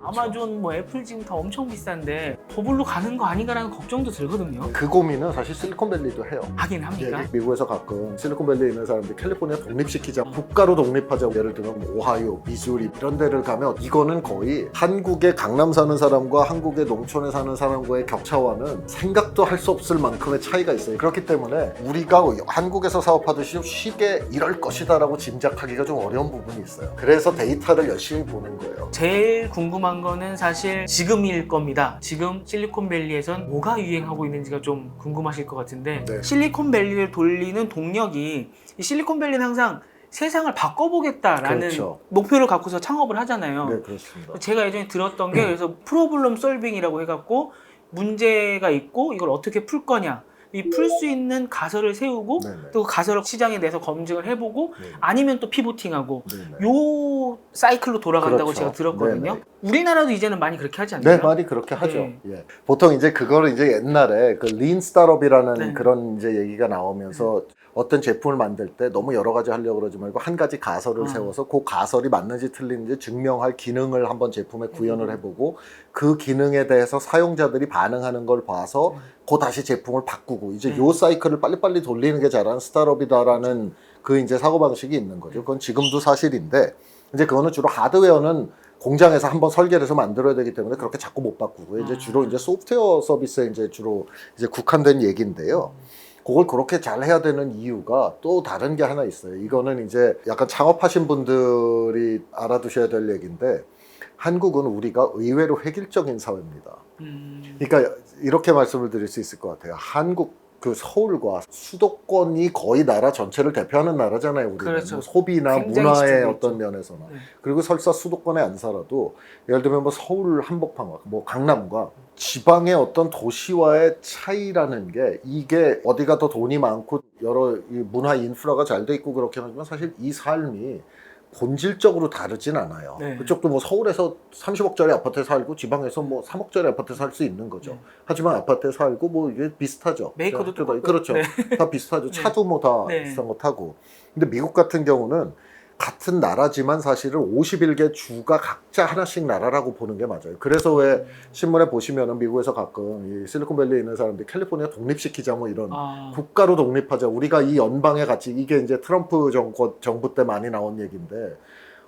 아마존, 뭐 애플 지금 다 엄청 비싼데 버블로 가는 거 아닌가라는 걱정도 들거든요. 그 고민은 사실 실리콘밸리도 해요. 하긴 합니까? 미국에서 가끔 실리콘밸리에 있는 사람들이 캘리포니아 독립시키자, 국가로 독립하자. 예를 들면 뭐 오하이오, 미주리 이런 데를 가면 이거는 거의 한국의 강남 사는 사람과 한국의 농촌에 사는 사람과의 격차와는 생각도 할 수 없을 만큼의 차이가 있어요. 그렇기 때문에 우리가 한국에서 사업하듯이 쉽게 이럴 것이다 라고 짐작하기가 좀 어려운 부분이 있어요. 그래서 데이터를 열심히 보는 거예요. 제일 궁금한 거는 사실 지금일 겁니다. 지금 실리콘밸리에선 뭐가 유행하고 있는지가 좀 궁금하실 것 같은데 네. 실리콘밸리를 돌리는 동력이 이 실리콘밸리는 항상 세상을 바꿔보겠다라는 그렇죠. 목표를 갖고서 창업을 하잖아요. 네, 그렇습니다. 제가 예전에 들었던 게 그래서 프로블럼 솔빙이라고 해갖고 문제가 있고 이걸 어떻게 풀 거냐, 이 풀 수 있는 가설을 세우고 네네. 또 그 가설을 시장에 내서 검증을 해보고 네네. 아니면 또 피보팅하고 네네. 요 사이클로 돌아간다고 그렇죠. 제가 들었거든요. 네네. 우리나라도 이제는 많이 그렇게 하지 않나요? 네, 많이 그렇게 하죠. 네. 예. 보통 이제 그거를 이제 옛날에 그 린 스타트업이라는 네. 그런 이제 얘기가 나오면서 어떤 제품을 만들 때 너무 여러 가지 하려고 그러지 말고 한 가지 가설을 세워서 그 가설이 맞는지 틀린지 증명할 기능을 한번 제품에 구현을 해보고 그 기능에 대해서 사용자들이 반응하는 걸 봐서 그 다시 제품을 바꾸고 이제 요 사이클을 빨리빨리 돌리는 게 잘하는 스타트업이다라는 그 이제 사고방식이 있는 거죠. 그건 지금도 사실인데 이제 그거는 주로 하드웨어는 공장에서 한번 설계를 해서 만들어야 되기 때문에 그렇게 자꾸 못 바꾸고 이제 주로 이제 소프트웨어 서비스에 이제 주로 이제 국한된 얘기인데요. 그걸 그렇게 잘 해야 되는 이유가 또 다른 게 하나 있어요. 이거는 이제 약간 창업하신 분들이 알아두셔야 될 얘기인데 한국은 우리가 의외로 획일적인 사회입니다. 그러니까 이렇게 말씀을 드릴 수 있을 것 같아요. 한국 그 서울과 수도권이 거의 나라 전체를 대표하는 나라잖아요. 우리는 그렇죠. 뭐 소비나 굉장히 문화의 집중돼 어떤 있죠. 면에서나. 네. 그리고 설사 수도권에 안 살아도 예를 들면 뭐 서울 한복판과 뭐 강남과 지방의 어떤 도시와의 차이라는 게 이게 어디가 더 돈이 많고 여러 이 문화 인프라가 잘 돼 있고 그렇긴 하지만 사실 이 삶이 본질적으로 다르진 않아요. 네. 그쪽도 뭐 서울에서 30억짜리 아파트에 살고 지방에서 뭐 3억짜리 아파트에 살 수 있는 거죠. 네. 하지만 아파트에 살고 뭐 이게 비슷하죠. 메이커도 똑같고. 그렇죠. 네. 다 비슷하죠. 네. 차도 뭐 다 네. 비슷한 거 타고. 근데 미국 같은 경우는 같은 나라지만 사실은 51개 주가 각자 하나씩 나라라고 보는 게 맞아요. 그래서 왜 신문에 보시면은 미국에서 가끔 이 실리콘밸리에 있는 사람들이 캘리포니아 독립시키자 뭐 이런 국가로 독립하자. 우리가 이 연방의 가치 이게 이제 트럼프 정부 때 많이 나온 얘기인데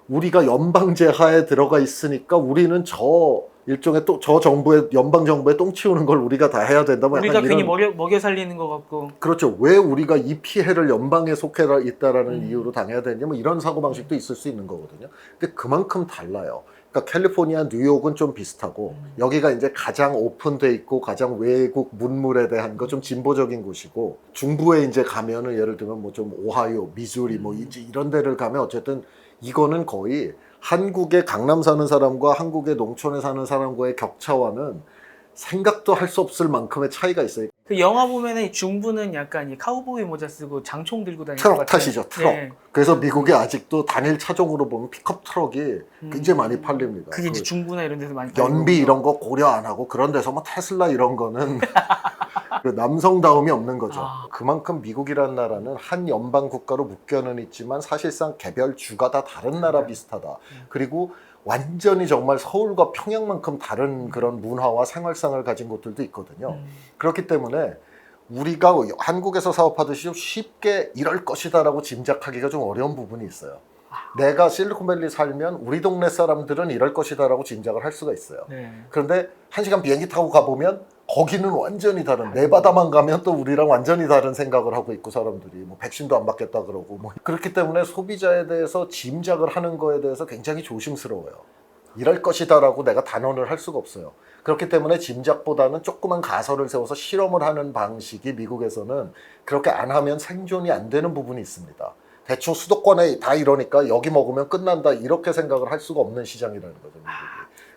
우리가 연방제 하에 들어가 있으니까 우리는 저 일종의 또 저 정부의 연방 정부에 똥 치우는 걸 우리가 다 해야 된다. 뭐 우리가 약간 괜히 이런 먹여 살리는 것 같고. 그렇죠. 왜 우리가 이 피해를 연방에 속해 있다라는 이유로 당해야 되냐 뭐 이런 사고방식도 있을 수 있는 거거든요. 근데 그만큼 달라요. 그러니까 캘리포니아, 뉴욕은 좀 비슷하고 여기가 이제 가장 오픈돼 있고 가장 외국 문물에 대한 거 좀 진보적인 곳이고 중부에 이제 가면은 예를 들면 뭐 좀 오하이오, 미주리 뭐 이제 이런 데를 가면 어쨌든 이거는 거의 한국의 강남 사는 사람과 한국의 농촌에 사는 사람과의 격차와는 생각도 할 수 없을 만큼의 차이가 있어요. 그 영화 보면은 중부는 약간 이 카우보이 모자 쓰고 장총 들고 다니는 트럭 것 같아요. 타시죠, 트럭. 네. 그래서 미국에 아직도 단일 차종으로 보면 픽업 트럭이 굉장히 많이 팔립니다. 그게 이제 중부나 이런 데서 많이 연비 팔리고. 이런 거 고려 안 하고 그런 데서 뭐 테슬라 이런 거는 그 남성다움이 없는 거죠. 그만큼 미국이라는 나라는 한 연방 국가로 묶여는 있지만 사실상 개별 주가 다 다른 나라 비슷하다. 그리고 완전히 정말 서울과 평양만큼 다른 그런 문화와 생활상을 가진 곳들도 있거든요. 그렇기 때문에 우리가 한국에서 사업하듯이 쉽게 이럴 것이다라고 짐작하기가 좀 어려운 부분이 있어요. 내가 실리콘밸리 살면 우리 동네 사람들은 이럴 것이다라고 짐작을 할 수가 있어요. 네. 그런데 1시간 비행기 타고 가보면 거기는 완전히 다른 네바다만 가면 또 우리랑 완전히 다른 생각을 하고 있고 사람들이 뭐 백신도 안 맞겠다 그러고 뭐 그렇기 때문에 소비자에 대해서 짐작을 하는 거에 대해서 굉장히 조심스러워요. 이럴 것이다라고 내가 단언을 할 수가 없어요. 그렇기 때문에 짐작보다는 조그만 가설을 세워서 실험을 하는 방식이 미국에서는 그렇게 안 하면 생존이 안 되는 부분이 있습니다. 대충 수도권에 다 이러니까 여기 먹으면 끝난다 이렇게 생각을 할 수가 없는 시장이라는 거죠, 미국이.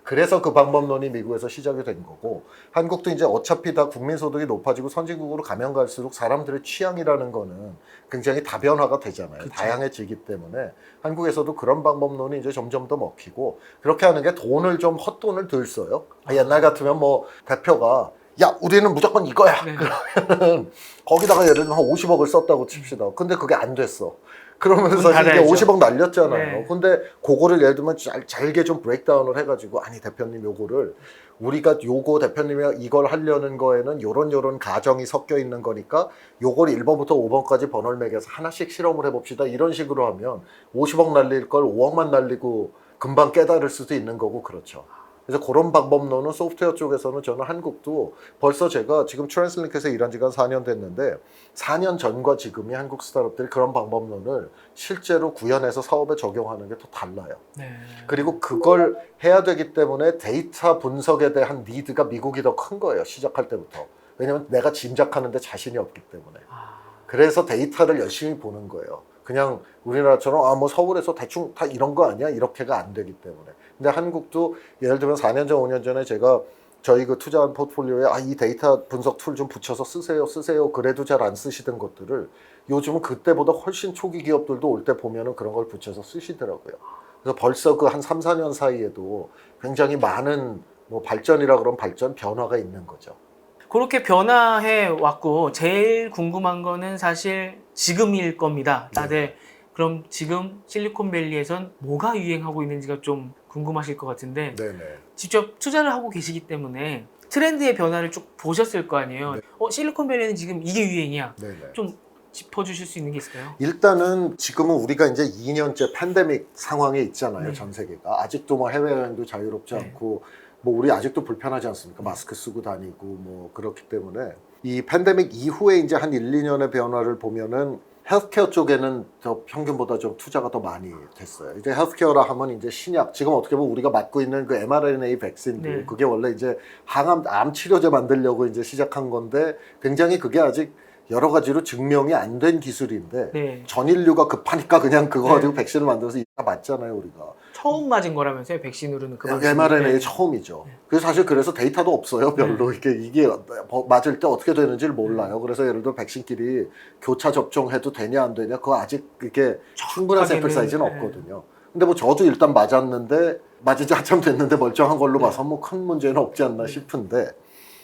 그래서 그 방법론이 미국에서 시작이 된 거고 한국도 이제 어차피 다 국민소득이 높아지고 선진국으로 가면 갈수록 사람들의 취향이라는 거는 굉장히 다변화가 되잖아요. 그쵸. 다양해지기 때문에 한국에서도 그런 방법론이 이제 점점 더 먹히고 그렇게 하는 게 돈을 좀 헛돈을 덜 써요. 옛날 같으면 뭐 대표가 야 우리는 무조건 이거야. 네. 그러면 거기다가 예를 들면 한 50억을 썼다고 칩시다. 근데 그게 안 됐어. 그러면서 문 사실 이게 닫아야죠. 50억 날렸잖아요. 네. 근데 그거를 예를 들면 잘게 좀 브레이크다운을 해가지고 아니 대표님 요거를 우리가 요거 대표님이 이걸 하려는 거에는 요런 가정이 섞여 있는 거니까 요걸 1번부터 5번까지 번호를 매겨서 하나씩 실험을 해봅시다. 이런 식으로 하면 50억 날릴 걸 5억만 날리고 금방 깨달을 수도 있는 거고 그렇죠. 그래서 그런 방법론은 소프트웨어 쪽에서는 저는 한국도 벌써 제가 지금 트랜스링크에서 일한 지가 한 4년 됐는데 4년 전과 지금이 한국 스타트업들이 그런 방법론을 실제로 구현해서 사업에 적용하는 게 더 달라요. 네. 그리고 그걸 해야 되기 때문에 데이터 분석에 대한 니드가 미국이 더 큰 거예요. 시작할 때부터. 왜냐면 내가 짐작하는데 자신이 없기 때문에. 아, 그래서 데이터를 열심히 보는 거예요. 그냥 우리나라처럼 뭐 서울에서 대충 다 이런 거 아니야? 이렇게가 안 되기 때문에. 근데 한국도 예를 들면 4년 전, 5년 전에 제가 저희 그 투자한 포트폴리오에 이 데이터 분석 툴 좀 붙여서 쓰세요. 그래도 잘 안 쓰시던 것들을 요즘은 그때보다 훨씬 초기 기업들도 올 때 보면은 그런 걸 붙여서 쓰시더라고요. 그래서 벌써 그 한 3, 4년 사이에도 굉장히 많은 뭐 발전이라 그러면 발전, 변화가 있는 거죠. 그렇게 변화해 왔고 제일 궁금한 거는 사실 지금일 겁니다. 다들 그럼 지금 실리콘밸리에선 뭐가 유행하고 있는지가 좀 궁금하실 것 같은데 네네. 직접 투자를 하고 계시기 때문에 트렌드의 변화를 쭉 보셨을 거 아니에요. 네. 실리콘밸리는 지금 이게 유행이야. 네네. 좀 짚어주실 수 있는 게 있을까요? 일단은 지금은 우리가 이제 2년째 팬데믹 상황에 있잖아요. 네. 전 세계가. 아직도 뭐 해외여행도 자유롭지 네. 않고 뭐 우리 아직도 불편하지 않습니까? 마스크 쓰고 다니고 뭐 그렇기 때문에 이 팬데믹 이후에 이제 한 1, 2년의 변화를 보면은 헬스케어 쪽에는 더 평균보다 좀 투자가 더 많이 됐어요. 이제 헬스케어라 하면 이제 신약, 지금 어떻게 보면 우리가 맞고 있는 그 mRNA 백신도 네. 그게 원래 이제 암 치료제 만들려고 이제 시작한 건데 굉장히 그게 아직 여러 가지로 증명이 안 된 기술인데 네. 전 인류가 급하니까 그냥 그거 가지고 네. 백신을 만들어서 다 맞잖아요, 우리가. 처음 맞은 거라면서요? 백신으로는 그 방식이. mRNA 네. 처음이죠. 그래서 사실 그래서 데이터도 없어요, 별로. 이게 맞을 때 어떻게 되는지를 몰라요. 그래서 예를 들어 백신끼리 교차 접종해도 되냐 안 되냐 그거 아직 이게 충분한 샘플 사이즈는 네. 없거든요. 근데 뭐 저도 일단 맞았는데 맞은 지 한참 됐는데 멀쩡한 걸로 네. 봐서 뭐 큰 문제는 없지 않나 싶은데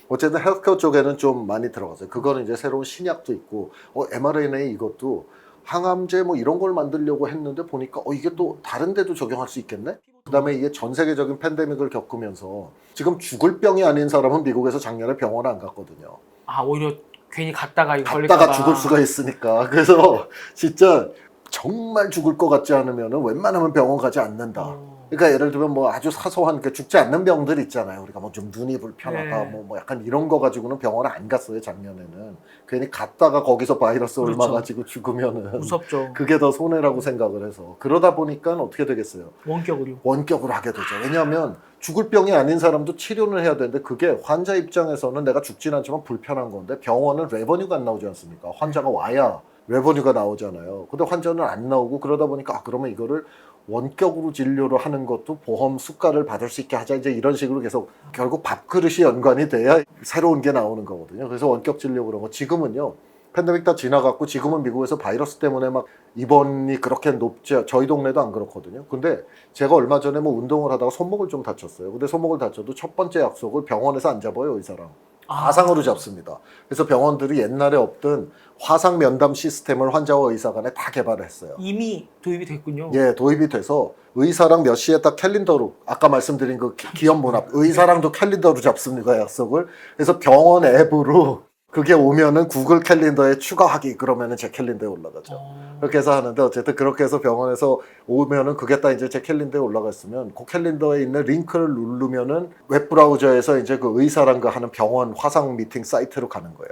어쨌든 헬스케어 쪽에는 좀 많이 들어갔어요. 그거는 이제 새로운 신약도 있고 mRNA 이것도 항암제 뭐 이런 걸 만들려고 했는데 보니까 이게 또 다른 데도 적용할 수 있겠네? 그다음에 이게 전 세계적인 팬데믹을 겪으면서 지금 죽을 병이 아닌 사람은 미국에서 작년에 병원 안 갔거든요. 아, 오히려 괜히 갔다가 이거 갔다가 걸릴까봐. 죽을 수가 있으니까. 그래서 진짜 정말 죽을 것 같지 않으면 웬만하면 병원 가지 않는다. 그러니까 예를 들면 뭐 아주 사소한 그 죽지 않는 병들 있잖아요. 우리가 뭐 좀 눈이 불편하다, 네. 뭐 약간 이런 거 가지고는 병원을 안 갔어요 작년에는. 괜히 갔다가 거기서 바이러스 그렇죠. 얼마 가지고 죽으면은 무섭죠. 그게 더 손해라고 생각을 해서 그러다 보니까 어떻게 되겠어요? 원격으로. 원격으로 하게 되죠. 왜냐하면 죽을 병이 아닌 사람도 치료는 해야 되는데 그게 환자 입장에서는 내가 죽진 않지만 불편한 건데 병원은 레버뉴가 안 나오지 않습니까? 환자가 와야 레버뉴가 나오잖아요. 근데 환자는 안 나오고 그러다 보니까 그러면 이거를 원격으로 진료를 하는 것도 보험 수가를 받을 수 있게 하자 이제 이런 식으로 계속 결국 밥그릇이 연관이 돼야 새로운 게 나오는 거거든요. 그래서 원격 진료 그런 거 지금은요. 팬데믹 다 지나갔고 지금은 미국에서 바이러스 때문에 막 입원이 그렇게 높지 저희 동네도 안 그렇거든요. 근데 제가 얼마 전에 뭐 운동을 하다가 손목을 좀 다쳤어요. 근데 손목을 다쳐도 첫 번째 약속을 병원에서 안 잡아요, 의사랑. 화상으로 잡습니다. 그래서 병원들이 옛날에 없던 화상 면담 시스템을 환자와 의사 간에 다 개발을 했어요. 이미 도입이 됐군요. 예, 도입이 돼서 의사랑 몇 시에 딱 캘린더로 아까 말씀드린 그 기업 문 앞 의사랑도 캘린더로 잡습니다, 약속을. 그래서 병원 앱으로 그게 오면은 구글 캘린더에 추가하기 그러면은 제 캘린더에 올라가죠. 그렇게 해서 하는데 어쨌든 그렇게 해서 병원에서 오면은 그게 딱 이제 제 캘린더에 올라갔으면 그 캘린더에 있는 링크를 누르면은 웹브라우저에서 이제 그 의사랑 그 하는 병원 화상 미팅 사이트로 가는 거예요.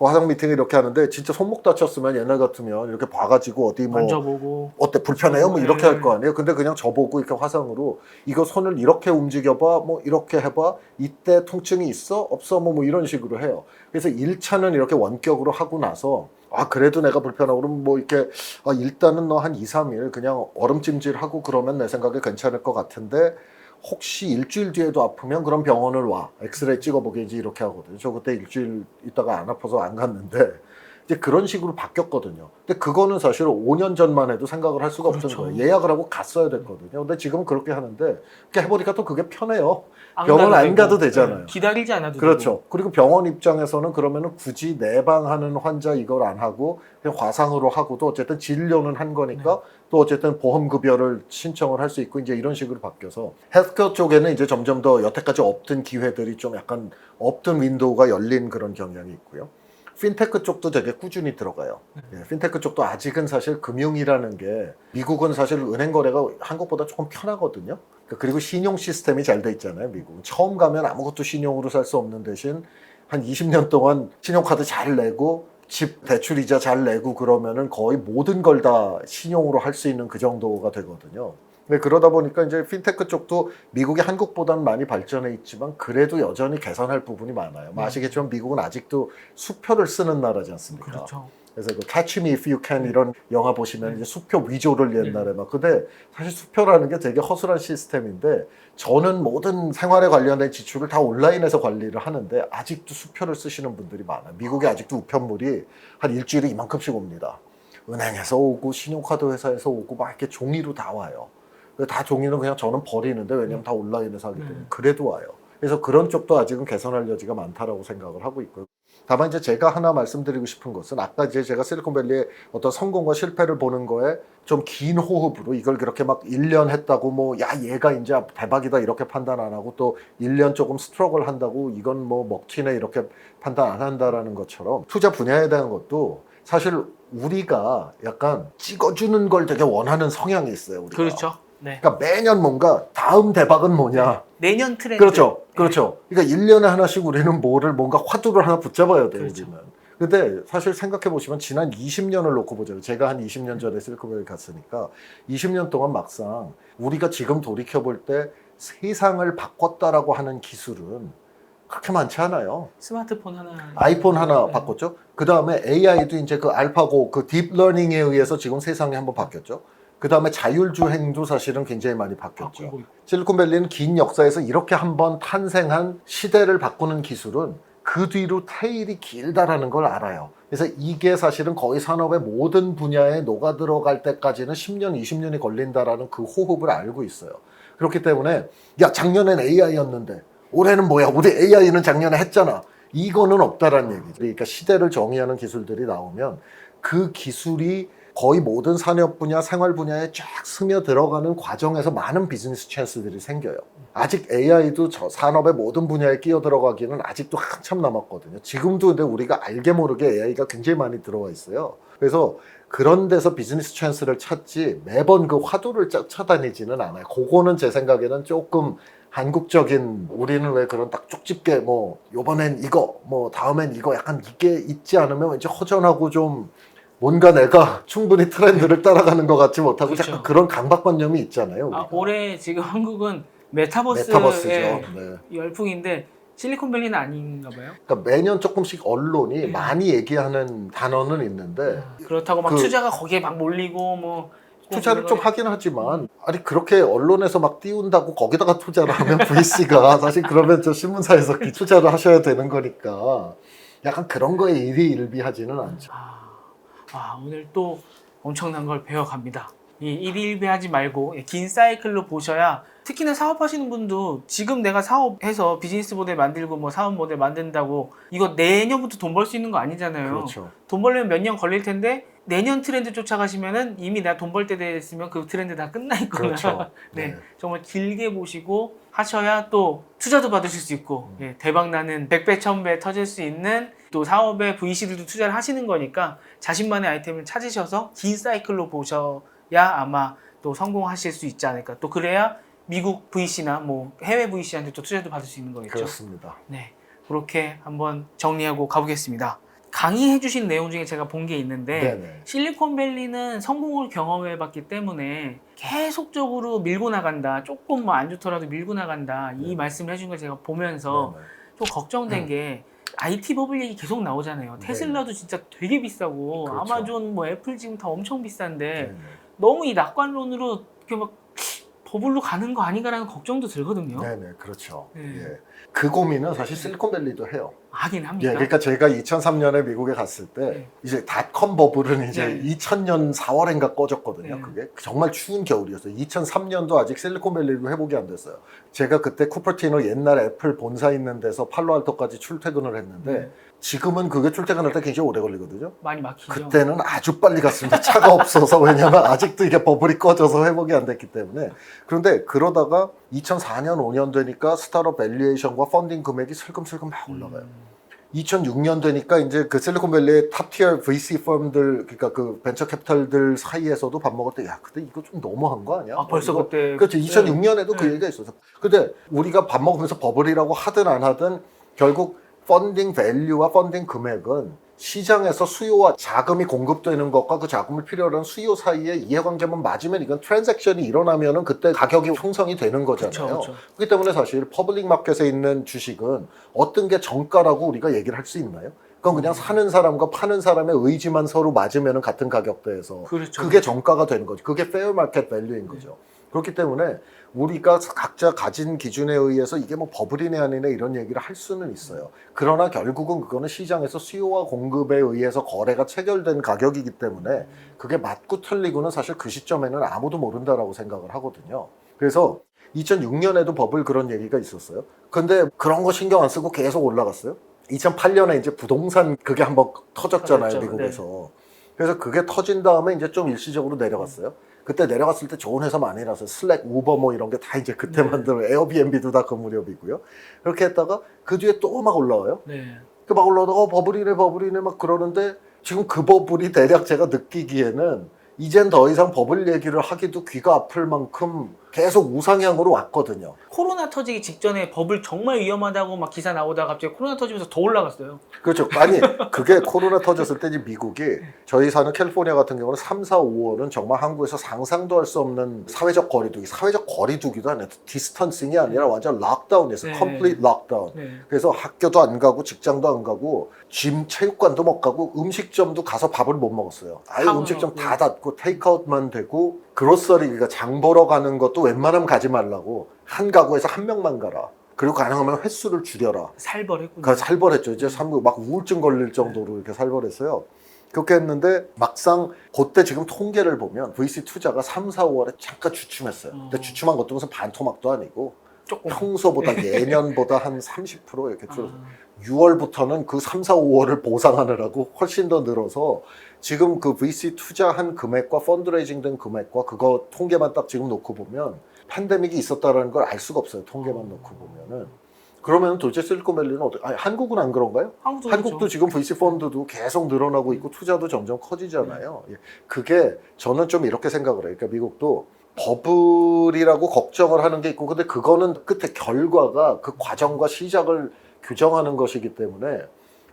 화상 미팅을 이렇게 하는데 진짜 손목 다쳤으면 옛날 같으면 이렇게 봐가지고 어디 뭐 만져보고 어때 불편해요? 뭐 이렇게 네. 할 거 아니에요. 근데 그냥 저보고 이렇게 화상으로 이거 손을 이렇게 움직여봐, 뭐 이렇게 해봐. 이때 통증이 있어? 없어? 뭐 이런 식으로 해요. 그래서 1차는 이렇게 원격으로 하고 나서 그래도 내가 불편하고 그러면 뭐 이렇게 일단은 너 한 2, 3일 그냥 얼음찜질하고 그러면 내 생각에 괜찮을 것 같은데 혹시 일주일 뒤에도 아프면 그럼 병원을 와. 엑스레이 찍어보게 이제 이렇게 하거든요. 저 그때 일주일 있다가 안 아파서 안 갔는데 이제 그런 식으로 바뀌었거든요. 근데 그거는 사실 5년 전만 해도 생각을 할 수가 그렇죠. 없던 거예요. 예약을 하고 갔어야 됐거든요. 근데 지금은 그렇게 하는데 그렇게 해보니까 또 그게 편해요. 안 병원 안 되고, 가도 되잖아요. 기다리지 않아도 그렇죠. 되고. 그리고 병원 입장에서는 그러면은 굳이 내방하는 환자 이걸 안 하고 그냥 과상으로 하고도 어쨌든 진료는 한 거니까 또 어쨌든 보험급여를 신청을 할 수 있고 이제 이런 식으로 바뀌어서 헬스케어 쪽에는 이제 점점 더 여태까지 없던 기회들이 좀 약간 없던 윈도우가 열린 그런 경향이 있고요. 핀테크 쪽도 되게 꾸준히 들어가요. 예, 핀테크 쪽도 아직은 사실 금융이라는 게 미국은 사실 은행 거래가 한국보다 조금 편하거든요. 그리고 신용 시스템이 잘 돼 있잖아요. 미국은 처음 가면 아무것도 신용으로 살 수 없는 대신 한 20년 동안 신용카드 잘 내고 집 대출이자 잘 내고 그러면은 거의 모든 걸 다 신용으로 할 수 있는 그 정도가 되거든요. 네, 그러다 보니까 이제 핀테크 쪽도 미국이 한국보다는 많이 발전해 있지만 그래도 여전히 개선할 부분이 많아요. 아시겠지만 미국은 아직도 수표를 쓰는 나라지 않습니까? 그렇죠. 그래서 그 Catch Me If You Can 이런 영화 보시면 이제 수표 위조를 옛날에 막 근데 사실 수표라는 게 되게 허술한 시스템인데 저는 모든 생활에 관련된 지출을 다 온라인에서 관리를 하는데 아직도 수표를 쓰시는 분들이 많아요. 미국에 아직도 우편물이 한 일주일에 이만큼씩 옵니다. 은행에서 오고 신용카드 회사에서 오고 막 이렇게 종이로 다 와요. 다 종이는 그냥 저는 버리는데 왜냐면 다 온라인에서 하기 때문에 그래도 와요. 그래서 그런 쪽도 아직은 개선할 여지가 많다라고 생각을 하고 있고요. 다만 이제 제가 하나 말씀드리고 싶은 것은 아까 이제 제가 실리콘밸리의 어떤 성공과 실패를 보는 거에 좀 긴 호흡으로 이걸 그렇게 막 1년 했다고 뭐 야 얘가 이제 대박이다 이렇게 판단 안 하고 또 1년 조금 스트러글 한다고 이건 뭐 먹튀네 이렇게 판단 안 한다라는 것처럼 투자 분야에 대한 것도 사실 우리가 약간 찍어주는 걸 되게 원하는 성향이 있어요. 우리가. 그렇죠. 네. 그러니까 매년 뭔가 다음 대박은 뭐냐. 내년 트렌드. 그렇죠. 그렇죠. 그러니까 1년에 하나씩 우리는 뭐를 뭔가 화두를 하나 붙잡아야 돼요. 그렇죠. 우리는. 근데 사실 생각해 보시면 지난 20년을 놓고 보죠. 제가 한 20년 전에 실리콘밸리 갔으니까 20년 동안 막상 우리가 지금 돌이켜 볼 때 세상을 바꿨다라고 하는 기술은 그렇게 많지 않아요. 스마트폰 하나. 아이폰 하나 바꿨죠. 그 다음에 AI도 이제 그 알파고 그 딥러닝에 의해서 지금 세상이 한번 바뀌었죠. 그 다음에 자율주행도 사실은 굉장히 많이 바뀌었죠. 바뀌고 실리콘밸리는 긴 역사에서 이렇게 한번 탄생한 시대를 바꾸는 기술은 그 뒤로 테일이 길다라는 걸 알아요. 그래서 이게 사실은 거의 산업의 모든 분야에 녹아 들어갈 때까지는 10년, 20년이 걸린다라는 그 호흡을 알고 있어요. 그렇기 때문에 야 작년엔 AI였는데 올해는 뭐야? 우리 AI는 작년에 했잖아. 이거는 없다라는 얘기죠. 그러니까 시대를 정의하는 기술들이 나오면 그 기술이 거의 모든 산업 분야, 생활 분야에 쫙 스며 들어가는 과정에서 많은 비즈니스 찬스들이 생겨요. 아직 AI도 저 산업의 모든 분야에 끼어 들어가기는 아직도 한참 남았거든요. 지금도 근데 우리가 알게 모르게 AI가 굉장히 많이 들어와 있어요. 그래서 그런 데서 비즈니스 찬스를 찾지 매번 그 화두를 쳐다니지는 않아요. 그거는 제 생각에는 조금 한국적인 우리는 왜 그런 딱 쪽집게 뭐 요번엔 이거 뭐 다음엔 이거 약간 이게 있지 않으면 왠지 허전하고 좀 뭔가 내가 충분히 트렌드를 따라가는 것 같지 못하고 그렇죠. 약간 그런 강박관념이 있잖아요. 우리가. 올해 지금 한국은 메타버스의 메타버스죠. 네. 열풍인데 실리콘밸리는 아닌가 봐요. 그러니까 매년 조금씩 언론이 많이 얘기하는 단어는 있는데 그렇다고 막 그- 투자가 거기에 막 몰리고 뭐 투자를 좀 하긴 하지만 아니 그렇게 언론에서 막 띄운다고 거기다가 투자를 하면 VC가 사실 그러면 저 신문사에서 투자를 하셔야 되는 거니까 약간 그런 거에 일희일비하지는 않죠. 오늘 또 엄청난 걸 배워갑니다. 이 일일비하지 말고 긴 사이클로 보셔야 특히나 사업하시는 분도 지금 내가 사업해서 비즈니스 모델 만들고 뭐 사업 모델 만든다고 이거 내년부터 돈 벌 수 있는 거 아니잖아요. 그렇죠. 돈 벌려면 몇 년 걸릴 텐데 내년 트렌드 쫓아가시면은 이미 내가 돈 벌 때 됐으면 그 트렌드 다 끝나 있거나 그렇죠. 네, 네. 정말 길게 보시고 하셔야 또 투자도 받으실 수 있고 대박 나는 100배 1000배 터질 수 있는 또 사업에 VC들도 투자를 하시는 거니까 자신만의 아이템을 찾으셔서 긴 사이클로 보셔야 아마 또 성공하실 수 있지 않을까. 또 그래야 미국 VC나 뭐 해외 VC한테 또 투자도 받을 수 있는 거겠죠. 그렇습니다. 네, 그렇게 한번 정리하고 가보겠습니다. 강의해 주신 내용 중에 제가 본 게 있는데 네네. 실리콘밸리는 성공을 경험해 봤기 때문에 계속적으로 밀고 나간다. 조금 뭐 안 좋더라도 밀고 나간다. 이 네. 말씀을 해준 걸 제가 보면서 네네. 좀 걱정된 게 IT 버블 얘기 계속 나오잖아요. 네. 테슬라도 진짜 되게 비싸고 그렇죠. 아마존 뭐 애플 지금 다 엄청 비싼데 네네. 너무 이 낙관론으로 이렇게 막 버블로 가는 거 아닌가라는 걱정도 들거든요. 네네, 그렇죠. 네. 예. 그 고민은 사실 실리콘밸리도 해요. 하긴 예, 합니까? 그러니까 제가 2003년에 미국에 갔을 때 네. 이제 닷컴 버블은 이제 네. 2000년 4월인가 꺼졌거든요. 네. 그게 정말 추운 겨울이었어요. 2003년도 아직 실리콘밸리도 회복이 안 됐어요. 제가 그때 쿠퍼티노 옛날 애플 본사 있는 데서 팔로알토까지 출퇴근을 했는데 네. 지금은 그게 출퇴근할 때 굉장히 오래 걸리거든요. 많이 막히죠. 그때는 아주 빨리 갔습니다. 차가 없어서. 왜냐면 아직도 이게 버블이 꺼져서 회복이 안 됐기 때문에. 그런데 그러다가 2004년 5년 되니까 스타트업 밸류에이션과 펀딩 금액이 슬금슬금 막 올라가요. 2006년 되니까 이제 그 실리콘밸리의 탑티어 VC 펌들, 그러니까 그 벤처 캐피탈들 사이에서도 밥 먹을 때, 야, 근데 이거 좀 너무한 거 아니야? 아, 벌써 이거, 그때. 그렇죠. 2006년에도 그 네. 얘기가 있었어. 근데 우리가 밥 먹으면서 버블이라고 하든 안 하든 결국 펀딩 밸류와 펀딩 금액은 시장에서 수요와 자금이 공급되는 것과 그 자금을 필요로 하는 수요 사이에 이해관계만 맞으면 이건 트랜잭션이 일어나면은 그때 가격이 형성이 되는 거잖아요. 그렇죠. 그렇기 때문에 사실 퍼블릭 마켓에 있는 주식은 어떤 게 정가라고 우리가 얘기를 할 수 있나요? 그건 그냥 사는 사람과 파는 사람의 의지만 서로 맞으면은 같은 가격대에서 그렇죠. 그게 정가가 되는 거죠. 그게 페어 마켓 밸류인 거죠. 그렇기 때문에 우리가 각자 가진 기준에 의해서 이게 뭐 버블이네 아니네 이런 얘기를 할 수는 있어요. 그러나 결국은 그거는 시장에서 수요와 공급에 의해서 거래가 체결된 가격이기 때문에 그게 맞고 틀리고는 사실 그 시점에는 아무도 모른다라고 생각을 하거든요. 그래서 2006년에도 버블 그런 얘기가 있었어요. 근데 그런 거 신경 안 쓰고 계속 올라갔어요. 2008년에 이제 부동산 그게 한번 터졌잖아요, 터졌죠. 미국에서. 그래서 그게 터진 다음에 이제 좀 일시적으로 내려갔어요. 그때 내려갔을 때 좋은 회사 많이 나왔어요. 슬랙, 우버 뭐 이런 게 다 이제 그때 네. 만든 에어비앤비도 다 그 무렵이고요. 그렇게 했다가 그 뒤에 또 막 올라와요. 네. 그 막 올라오다가 버블이네 막 그러는데 지금 그 버블이 대략 제가 느끼기에는 이젠 더 이상 버블 얘기를 하기도 귀가 아플 만큼 계속 우상향으로 왔거든요. 코로나 터지기 직전에 버블 정말 위험하다고 막 기사 나오다가 갑자기 코로나 터지면서 더 올라갔어요. 그렇죠. 아니, 그게 코로나 터졌을 때 이제 미국이 저희 사는 캘리포니아 같은 경우는 3, 4, 5월은 정말 한국에서 상상도 할 수 없는 사회적 거리두기도 아니라 디스턴싱이 아니라 완전 락다운이었어요. 네. 컴플리트 락다운. 네. 그래서 학교도 안 가고 직장도 안 가고 짐 체육관도 못 가고 음식점도 가서 밥을 못 먹었어요. 아예 탕, 음식점 네. 다 닫고 테이크아웃만 되고 그로서리 그러니까 장 보러 가는 것도 웬만하면 가지 말라고 한 가구에서 한 명만 가라. 그리고 가능하면 횟수를 줄여라. 살벌했군요. 그 살벌했죠. 이제 막 우울증 걸릴 정도로 이렇게 살벌했어요. 그렇게 했는데 막상 그때 지금 통계를 보면 VC 투자가 3, 4, 5월에 잠깐 주춤했어요. 근데 주춤한 것도 무슨 반토막도 아니고 조금. 평소보다 예년보다 한 30% 이렇게 줄었어요. 아, 6월부터는 그 3, 4, 5월을 보상하느라고 훨씬 더 늘어서 지금 그 VC 투자한 금액과 펀드레이징 된 금액과 그거 통계만 딱 지금 놓고 보면 팬데믹이 있었다라는 걸 알 수가 없어요. 통계만 놓고 보면은. 그러면 도대체 실리콘밸리는 어떻게? 아니, 한국은 안 그런가요? 한국도 그렇죠. 지금 VC 펀드도 계속 늘어나고 있고 투자도 점점 커지잖아요. 예. 그게 저는 좀 이렇게 생각을 해요. 그러니까 미국도 버블이라고 걱정을 하는 게 있고 근데 그거는 끝에 결과가 그 과정과 시작을 규정하는 것이기 때문에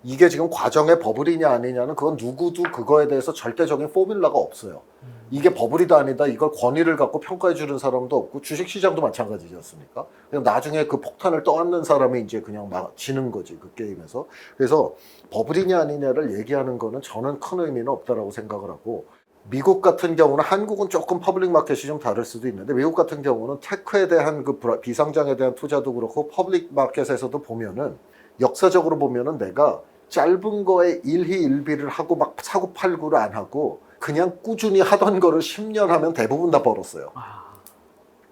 이게 지금 과정의 버블이냐 아니냐는 그건 누구도 그거에 대해서 절대적인 포뮬라가 없어요. 이게 버블이다 아니다 이걸 권위를 갖고 평가해 주는 사람도 없고 주식시장도 마찬가지지 않습니까? 그냥 나중에 그 폭탄을 떠안는 사람이 이제 그냥 막 지는 거지 그 게임에서. 그래서 버블이냐 아니냐를 얘기하는 거는 저는 큰 의미는 없다라고 생각을 하고 미국 같은 경우는 한국은 조금 퍼블릭 마켓이 좀 다를 수도 있는데 미국 같은 경우는 테크에 대한 그 비상장에 대한 투자도 그렇고 퍼블릭 마켓에서도 보면은 역사적으로 보면은 내가 짧은 거에 일희일비를 하고 막 사고 팔고를 안 하고 그냥 꾸준히 하던 거를 10년 하면 대부분 다 벌었어요. 아,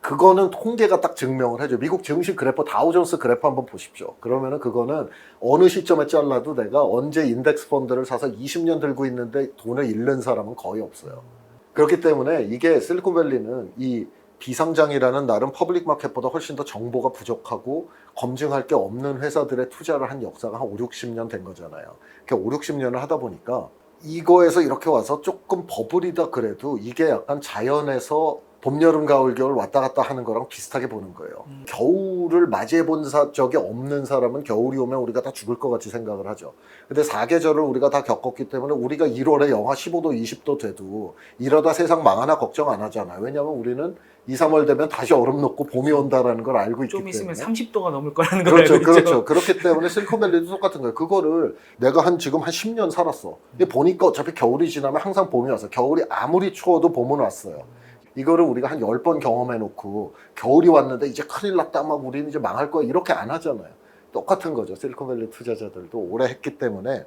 그거는 통계가 딱 증명을 해줘. 미국 증시 그래프 다우존스 그래프 한번 보십시오. 그러면은 그거는 어느 시점에 잘라도 내가 언제 인덱스 펀드를 사서 20년 들고 있는데 돈을 잃는 사람은 거의 없어요. 그렇기 때문에 이게 실리콘밸리는 이 비상장이라는 나름 퍼블릭 마켓보다 훨씬 더 정보가 부족하고 검증할 게 없는 회사들의 투자를 한 역사가 한 5, 60년 된 거잖아요. 그러니까 5, 60년을 하다 보니까 이거에서 이렇게 와서 조금 버블이다 그래도 이게 약간 자연에서 봄, 여름, 가을, 겨울 왔다 갔다 하는 거랑 비슷하게 보는 거예요. 겨울을 맞이해 본 적이 없는 사람은 겨울이 오면 우리가 다 죽을 것 같이 생각을 하죠. 근데 4계절을 우리가 다 겪었기 때문에 우리가 1월에 영하 15도, 20도 돼도 이러다 세상 망하나 걱정 안 하잖아요. 왜냐하면 우리는 2, 3월 되면 다시 얼음 녹고 봄이 온다라는 걸 알고 있기 좀 때문에. 있으면 30도가 넘을 거라는 걸 그렇죠, 알고 있죠. 그렇죠. 그렇기 때문에 실리콘밸리도 똑같은 거예요. 그거를 내가 지금 한 10년 살았어. 근데 보니까 어차피 겨울이 지나면 항상 봄이 왔어. 겨울이 아무리 추워도 봄은 왔어요. 이거를 우리가 한 10번 경험해 놓고 겨울이 왔는데 이제 큰일 났다 막 우리는 이제 망할 거야 이렇게 안 하잖아요. 똑같은 거죠. 실리콘밸리 투자자들도 오래 했기 때문에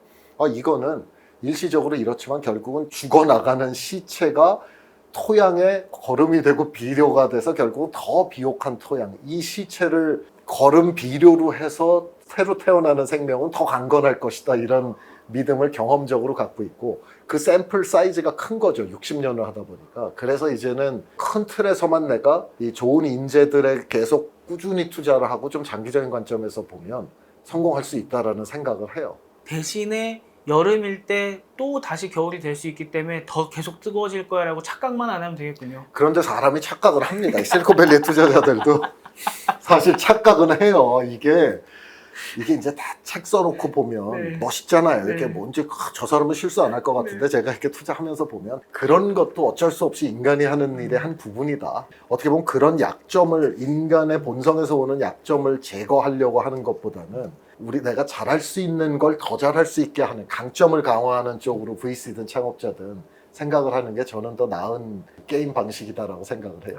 이거는 일시적으로 이렇지만 결국은 죽어나가는 시체가 토양에 거름이 되고 비료가 돼서 결국은 더 비옥한 토양, 이 시체를 거름 비료로 해서 새로 태어나는 생명은 더 강건할 것이다, 이런 믿음을 경험적으로 갖고 있고, 그 샘플 사이즈가 큰 거죠. 60년을 하다 보니까. 그래서 이제는 큰 틀에서만 내가 이 좋은 인재들에 계속 꾸준히 투자를 하고 좀 장기적인 관점에서 보면 성공할 수 있다라는 생각을 해요. 대신에 여름일 때 또 다시 겨울이 될 수 있기 때문에 더 계속 뜨거워질 거야라고 착각만 안 하면 되겠군요. 그런데 사람이 착각을 합니다. 이 실리콘밸리 투자자들도 사실 착각은 해요. 이게 이제 다 책 써놓고 보면 네. 멋있잖아요. 이렇게 네. 뭔지 저 사람은 실수 안 할 것 같은데 제가 이렇게 투자하면서 보면 그런 것도 어쩔 수 없이 인간이 하는 일의 한 부분이다. 어떻게 보면 그런 약점을, 인간의 본성에서 오는 약점을 제거하려고 하는 것보다는 내가 잘할 수 있는 걸 더 잘할 수 있게 하는, 강점을 강화하는 쪽으로 VC든 창업자든 생각을 하는 게 저는 더 나은 게임 방식이다라고 생각을 해요.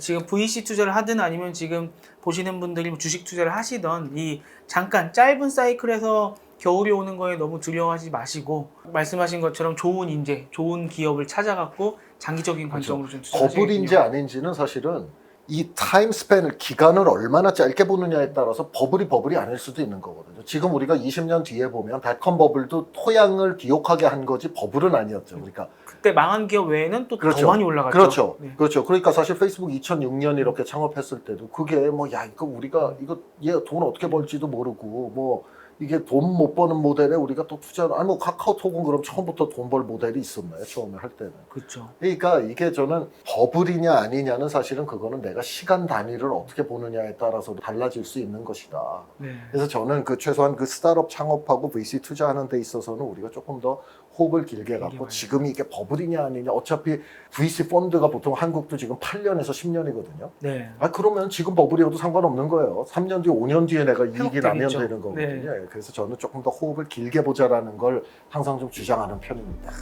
지금 VC 투자를 하든 아니면 지금 보시는 분들이 뭐 주식 투자를 하시던 이 잠깐 짧은 사이클에서 겨울이 오는 거에 너무 두려워하지 마시고, 말씀하신 것처럼 좋은 인재, 좋은 기업을 찾아갖고 장기적인 관점으로 좀 투자하시겠군요. 버블인지 아닌지는 사실은 이 타임 스팬을, 기간을 얼마나 짧게 보느냐에 따라서 버블이 아닐 수도 있는 거거든요. 지금 우리가 20년 뒤에 보면 닷컴 버블도 토양을 비옥하게 한 거지 버블은 아니었죠. 그러니까 그때 망한 기업 외에는 또 더 그렇죠. 많이 올라갔죠. 그렇죠. 네. 그렇죠. 그러니까 사실 페이스북 2006년 이렇게 창업했을 때도 그게 뭐, 야, 이거 우리가 얘 돈 어떻게 벌지도 모르고 뭐 이게 돈 못 버는 모델에 우리가 또 투자를, 아니 뭐 카카오톡은 그럼 처음부터 돈 벌 모델이 있었나요? 처음에 할 때는. 그렇죠. 그러니까 이게 저는 버블이냐 아니냐는 사실은 그거는 내가 시간 단위를 어떻게 보느냐에 따라서 달라질 수 있는 것이다. 네. 그래서 저는 최소한 그 스타트업 창업하고 VC 투자하는 데 있어서는 우리가 조금 더 호흡을 길게 갖고, 지금 이게 버블이냐 아니냐, 어차피 VC 펀드가 보통 한국도 지금 8년에서 10년이거든요. 네. 그러면 지금 버블이어도 상관없는 거예요. 3년 뒤, 5년 뒤에 내가 이익이 나면 회복되겠죠. 되는 거거든요. 네. 그래서 저는 조금 더 호흡을 길게 보자라는 걸 항상 좀 주장하는 편입니다.